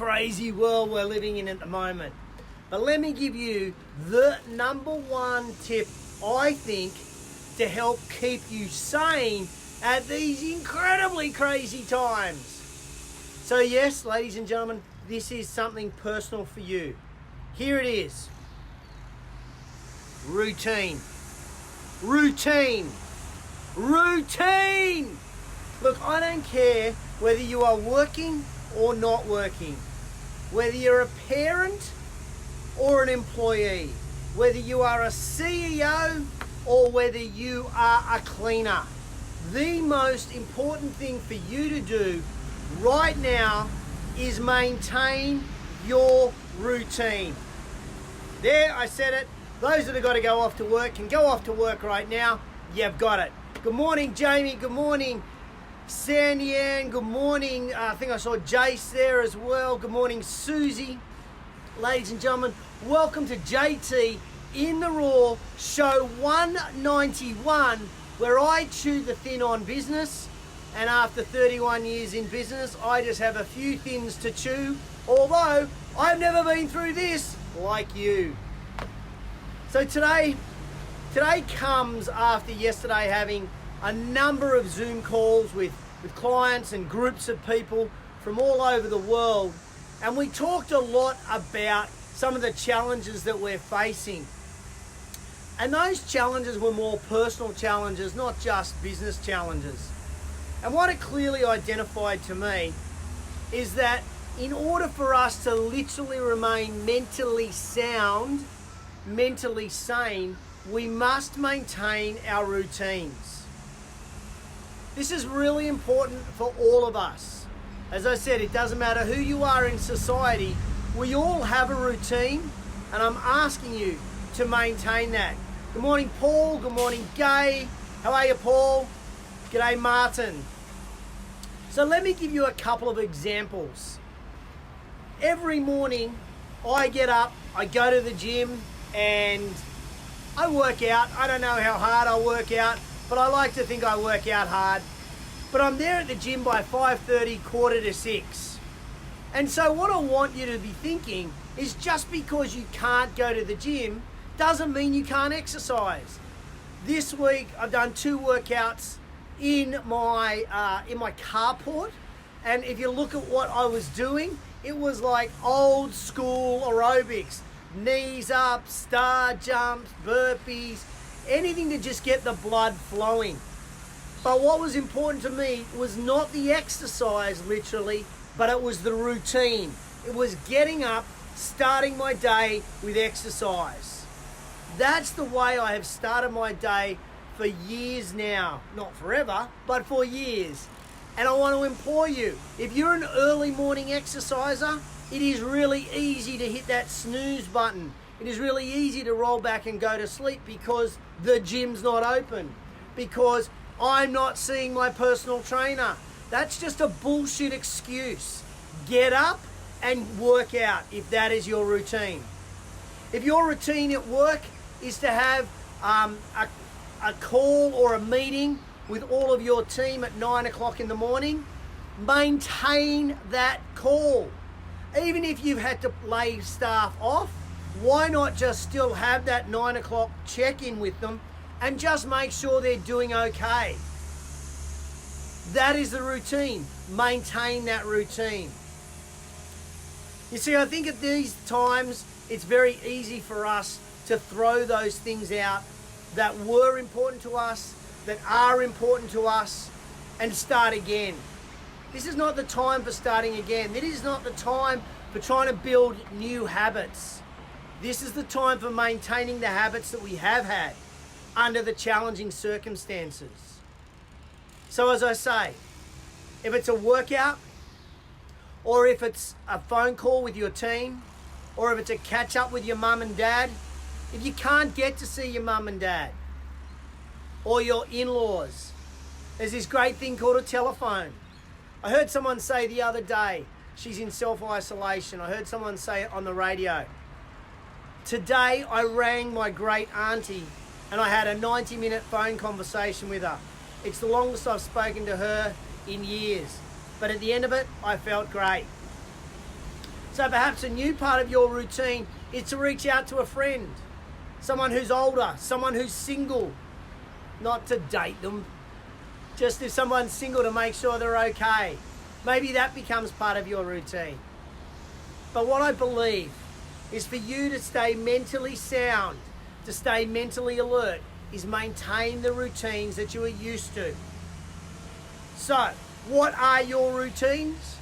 crazy world we're living in at the moment. But let me give you the number one tip, I think, to help keep you sane at these incredibly crazy times. So yes, ladies and gentlemen, this is something personal for you. Here it is. Routine. Routine. Routine! Look, I don't care whether you are working or not working, whether you're a parent or an employee, whether you are a CEO or whether you are a cleaner. The most important thing for you to do right now is maintain your routine. There, I said it. Those that have got to go off to work can go off to work right now. You've got it. Good morning, Jamie. Good morning, Sandy. Good morning. I think I saw Jace there as well. Good morning, Susie. Ladies and gentlemen, welcome to JT in the Raw, show 191, where I chew the thin on business. And after 31 years in business, I just have a few things to chew, although I've never been through this like you. So today comes after yesterday having a number of Zoom calls with clients and groups of people from all over the world. And we talked a lot about some of the challenges that we're facing. And those challenges were more personal challenges, not just business challenges. And what it clearly identified to me is that in order for us to literally remain mentally sound, mentally sane, we must maintain our routines. This is really important for all of us. As I said, it doesn't matter who you are in society, we all have a routine, and I'm asking you to maintain that. Good morning, Paul. Good morning, Gay. How are you, Paul? G'day, Martin. So let me give you a couple of examples. Every morning, I get up, I go to the gym, and I work out. I don't know how hard I work out, but I like to think I work out hard. But I'm there at the gym by 5:30, 5:45. And so what I want you to be thinking is just because you can't go to the gym doesn't mean you can't exercise. This week I've done 2 workouts in my carport, and if you look at what I was doing, it was like old school aerobics. Knees up, star jumps, burpees, anything to just get the blood flowing. But what was important to me was not the exercise literally, but it was the routine. It was getting up, starting my day with exercise. That's the way I have started my day for years now. Not forever, but for years. And I want to implore you, if you're an early morning exerciser, it is really easy to hit that snooze button. It is really easy to roll back and go to sleep because the gym's not open, because I'm not seeing my personal trainer. That's just a bullshit excuse. Get up and work out if that is your routine. If your routine at work is to have a call or a meeting with all of your team at 9 o'clock in the morning, maintain that call. Even if you've had to lay staff off, why not just still have that 9 o'clock check-in with them and just make sure they're doing okay? That is the routine. Maintain that routine. You see, I think at these times, it's very easy for us to throw those things out that were important to us, that are important to us, and start again. This is not the time for starting again. This is not the time for trying to build new habits. This is the time for maintaining the habits that we have had under the challenging circumstances. So as I say, if it's a workout, or if it's a phone call with your team, or if it's a catch up with your mum and dad, if you can't get to see your mum and dad, or your in-laws, there's this great thing called a telephone. I heard someone say the other day, she's in self-isolation. I heard someone say it on the radio. Today I rang my great auntie and I had a 90-minute phone conversation with her. It's the longest I've spoken to her in years. But at the end of it, I felt great. So perhaps a new part of your routine is to reach out to a friend, someone who's older, someone who's single, not to date them, just if someone's single to make sure they're okay. Maybe that becomes part of your routine. But what I believe is for you to stay mentally sound, to stay mentally alert, is maintain the routines that you are used to. So, what are your routines?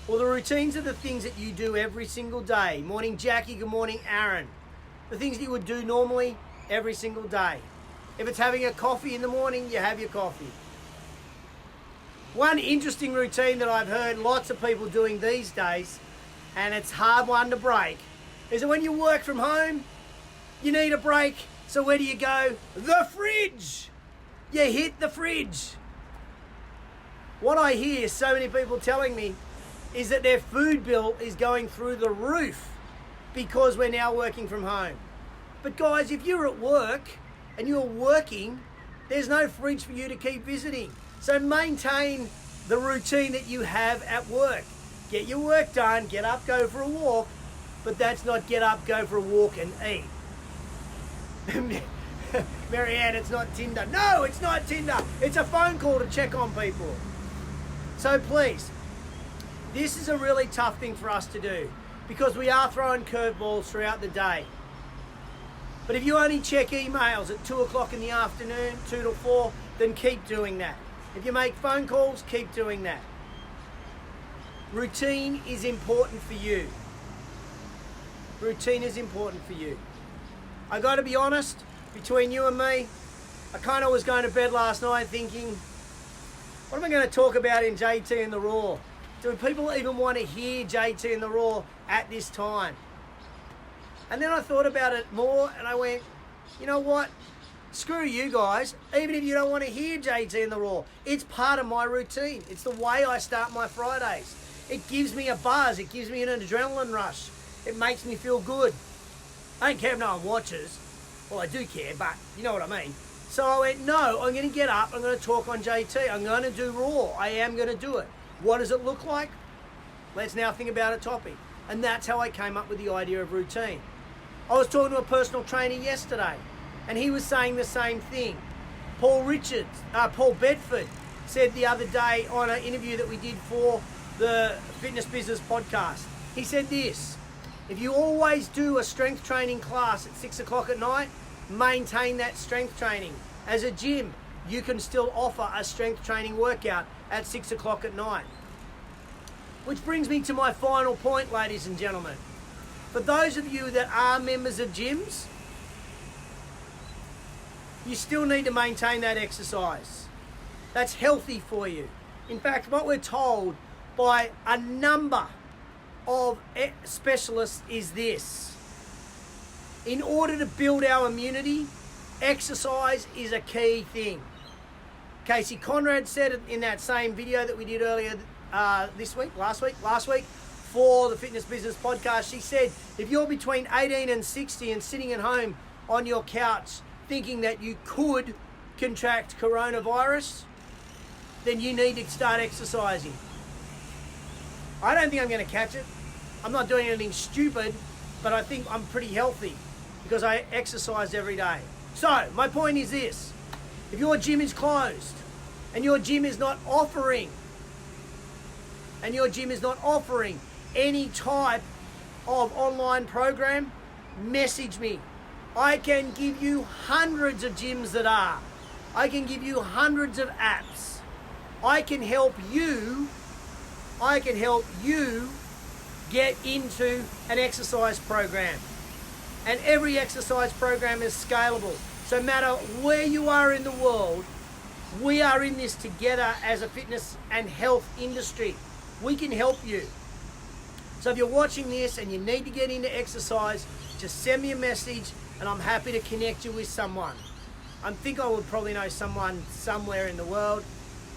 Well, the routines are the things that you do every single day. Morning, Jackie. Good morning, Aaron. The things that you would do normally every single day. If it's having a coffee in the morning, you have your coffee. One interesting routine that I've heard lots of people doing these days, and it's a hard one to break, is that when you work from home, you need a break. So where do you go? The fridge. You hit the fridge. What I hear so many people telling me is that their food bill is going through the roof because we're now working from home. But guys, if you're at work and you're working, there's no fridge for you to keep visiting. So maintain the routine that you have at work. Get your work done, get up, go for a walk, but that's not get up, go for a walk and eat. Marianne, it's not Tinder. No, it's not Tinder. It's a phone call to check on people. So please, this is a really tough thing for us to do because we are throwing curveballs throughout the day. But if you only check emails at 2 o'clock in the afternoon, 2 to 4, then keep doing that. If you make phone calls, keep doing that. Routine is important for you. Routine is important for you. I got to be honest, between you and me, I kind of was going to bed last night thinking, what am I going to talk about in JT and the Raw? Do people even want to hear JT and the Raw at this time? And then I thought about it more and I went, you know what? Screw you guys. Even if you don't want to hear JT and the Raw, it's part of my routine. It's the way I start my Fridays. It gives me a buzz. It gives me an adrenaline rush. It makes me feel good. I don't care if no one watches. Well, I do care, but you know what I mean. So I went, no, I'm going to get up. I'm going to talk on JT. I'm going to do Raw. I am going to do it. What does it look like? Let's now think about a topic. And that's how I came up with the idea of routine. I was talking to a personal trainer yesterday, and he was saying the same thing. Paul Bedford said the other day on an interview that we did for the Fitness Business podcast, he said this: if you always do a strength training class at 6 o'clock at night, maintain that strength training. As a gym, you can still offer a strength training workout at 6 o'clock at night. Which brings me to my final point, ladies and gentlemen. For those of you that are members of gyms, you still need to maintain that exercise. That's healthy for you. In fact, what we're told by a number of specialists is this: in order to build our immunity, exercise is a key thing. Casey Conrad said it in that same video that we did earlier last week for the Fitness Business podcast. She said, if you're between 18 and 60 and sitting at home on your couch thinking that you could contract coronavirus, then you need to start exercising. I don't think I'm going to catch it. I'm not doing anything stupid, but I think I'm pretty healthy because I exercise every day. So my point is this: if your gym is closed and your gym is not offering any type of online program, message me. I can give you hundreds of gyms that are. I can give you hundreds of apps. I can help you get into an exercise program. And every exercise program is scalable. So no matter where you are in the world, we are in this together as a fitness and health industry. We can help you. So if you're watching this and you need to get into exercise, just send me a message and I'm happy to connect you with someone. I think I would probably know someone somewhere in the world,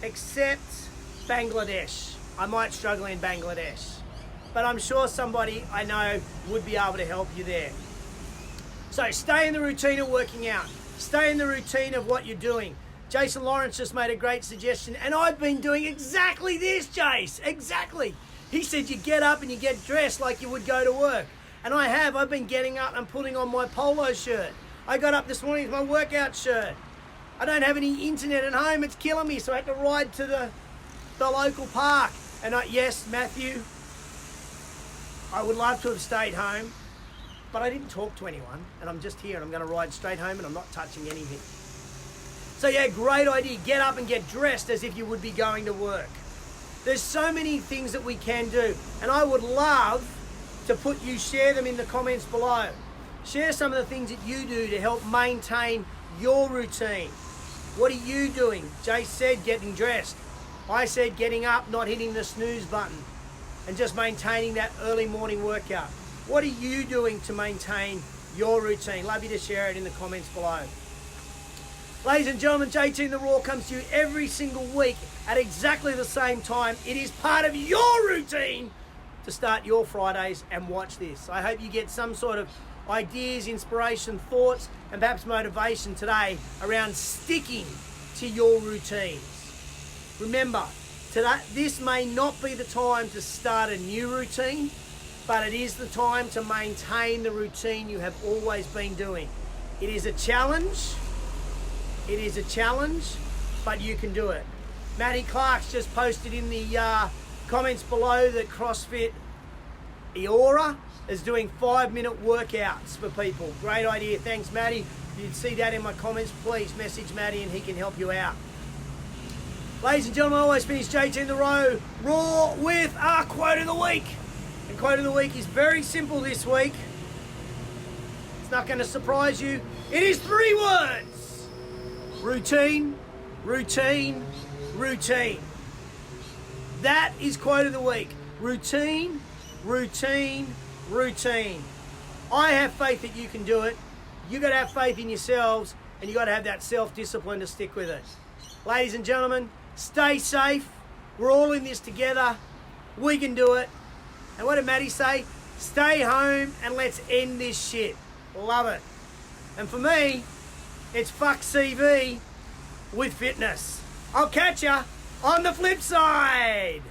except Bangladesh. I might struggle in Bangladesh, but I'm sure somebody I know would be able to help you there. So stay in the routine of working out. Stay in the routine of what you're doing. Jason Lawrence just made a great suggestion, and I've been doing exactly this, Jace. Exactly. He said you get up and you get dressed like you would go to work. And I have. I've been getting up and putting on my polo shirt. I got up this morning with my workout shirt. I don't have any internet at home. It's killing me. So I had to ride to the local park. And yes, Matthew, I would love to have stayed home, but I didn't talk to anyone. And I'm just here and I'm going to ride straight home and I'm not touching anything. So yeah, great idea. Get up and get dressed as if you would be going to work. There's so many things that we can do. And I would love to share them in the comments below. Share some of the things that you do to help maintain your routine. What are you doing? Jace said getting dressed. I said getting up, not hitting the snooze button, and just maintaining that early morning workout. What are you doing to maintain your routine? Love you to share it in the comments below. Ladies and gentlemen, JT The Raw comes to you every single week at exactly the same time. It is part of your routine to start your Fridays and watch this. I hope you get some sort of ideas, inspiration, thoughts, and perhaps motivation today around sticking to your routines. Remember, this may not be the time to start a new routine, but it is the time to maintain the routine you have always been doing. It is a challenge. It is a challenge, but you can do it. Matty Clark's just posted in the comments below that CrossFit Eora is doing 5-minute workouts for people. Great idea. Thanks, Matty. If you'd see that in my comments, please message Matty and he can help you out. Ladies and gentlemen, I always finish JT in the Raw with our quote of the week. The quote of the week is very simple this week. It's not going to surprise you. It is 3 words. Routine, routine, routine. That is quote of the week. Routine, routine, routine. I have faith that you can do it. You got to have faith in yourselves and you got to have that self-discipline to stick with it. Ladies and gentlemen, stay safe. We're all in this together. We can do it. And what did Matty say? Stay home and let's end this shit. Love it. And for me, it's fuck CV with fitness. I'll catch ya on the flip side.